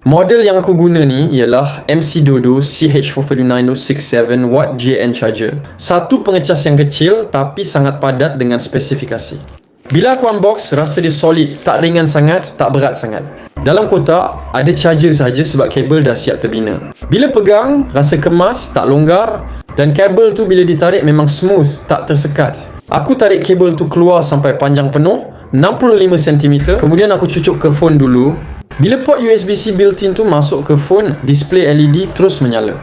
Model yang aku guna ni ialah MC Dodo CH43967 watt JN charger. Satu pengecas yang kecil tapi sangat padat dengan spesifikasi. Bila aku unbox, rasa dia solid, tak ringan sangat, tak berat sangat. Dalam kotak, ada charger saja sebab kabel dah siap terbina. Bila pegang, rasa kemas, tak longgar dan kabel tu bila ditarik memang smooth, tak tersekat. Aku tarik kabel tu keluar sampai panjang penuh, 65 cm, kemudian aku cucuk ke phone dulu. Bila port USB-C built-in tu masuk ke phone, display LED terus menyala.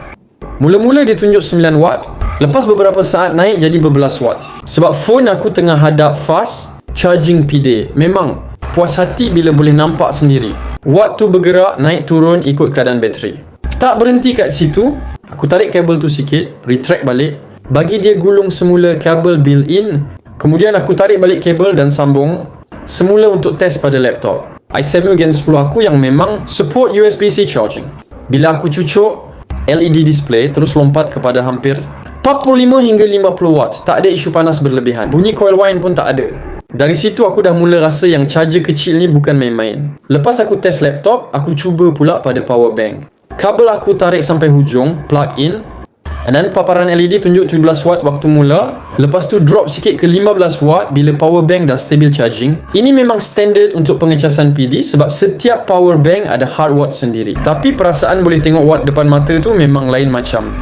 Mula-mula dia tunjuk 9 watt, lepas beberapa saat naik jadi berbelas watt. Sebab phone aku tengah hadap fast charging PD. Memang puas hati bila boleh nampak sendiri. Watt tu bergerak naik turun ikut keadaan bateri. Tak berhenti kat situ, aku tarik kabel tu sikit, retract balik, bagi dia gulung semula kabel built-in. Kemudian aku tarik balik kabel dan sambung semula untuk test pada laptop i7 Gen 10 aku yang memang support USB-C charging. Bila aku cucuk, LED display terus lompat kepada hampir 45 hingga 50 watt. Tak ada isu panas berlebihan. Bunyi coil wine pun tak ada. Dari situ aku dah mula rasa yang charger kecil ni bukan main-main. Lepas aku test laptop, aku cuba pula pada power bank. Kabel aku tarik sampai hujung, plug in, dan paparan LED tunjuk 17 watt waktu mula. Lepas tu drop sikit ke 15 watt bila power bank dah stabil charging. Ini memang standard untuk pengecasan PD sebab setiap power bank ada hard watt sendiri. Tapi perasaan boleh tengok watt depan mata tu memang lain macam.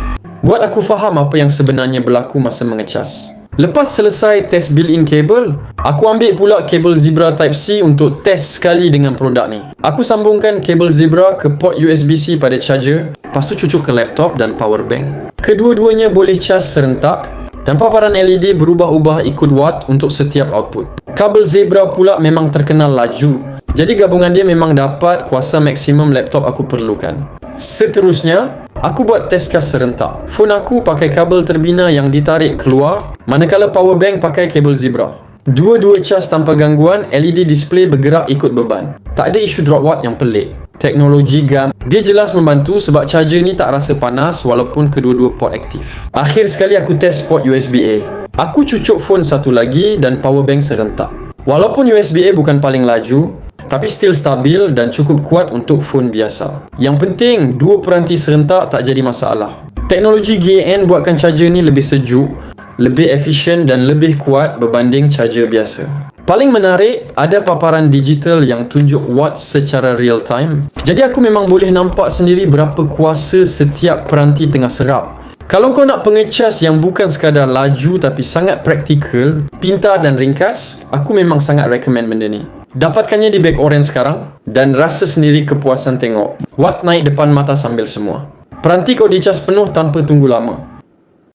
Buat aku faham apa yang sebenarnya berlaku masa mengecas. Lepas selesai test built-in kabel, aku ambil pula kabel Zebra Type-C untuk test sekali dengan produk ni. Aku sambungkan kabel Zebra ke port USB-C pada charger, lepas tu cucuk ke laptop dan power bank. Kedua-duanya boleh cas serentak dan paparan LED berubah-ubah ikut watt untuk setiap output. Kabel Zebra pula memang terkenal laju, jadi gabungan dia memang dapat kuasa maksimum laptop aku perlukan. Seterusnya, aku buat test cas serentak. Phone aku pakai kabel terbina yang ditarik keluar, manakala power bank pakai kabel Zebra. Dua-dua cas tanpa gangguan, LED display bergerak ikut beban. Tak ada isu drop watt yang pelik. Teknologi GAM, dia jelas membantu sebab charger ni tak rasa panas walaupun kedua-dua port aktif. Akhir sekali aku test port USB-A. Aku cucuk phone satu lagi dan power bank serentak. Walaupun USB-A bukan paling laju, tapi still stabil dan cukup kuat untuk phone biasa. Yang penting, dua peranti serentak tak jadi masalah. Teknologi GAN buatkan charger ni lebih sejuk, lebih efisien dan lebih kuat berbanding charger biasa. Paling menarik, ada paparan digital yang tunjuk watt secara real time. Jadi aku memang boleh nampak sendiri berapa kuasa setiap peranti tengah serap. Kalau kau nak pengecas yang bukan sekadar laju tapi sangat praktikal, pintar dan ringkas, aku memang sangat recommend benda ni. Dapatkannya di beg orange sekarang dan rasa sendiri kepuasan tengok watt naik depan mata sambil semua. Peranti kau dicas penuh tanpa tunggu lama.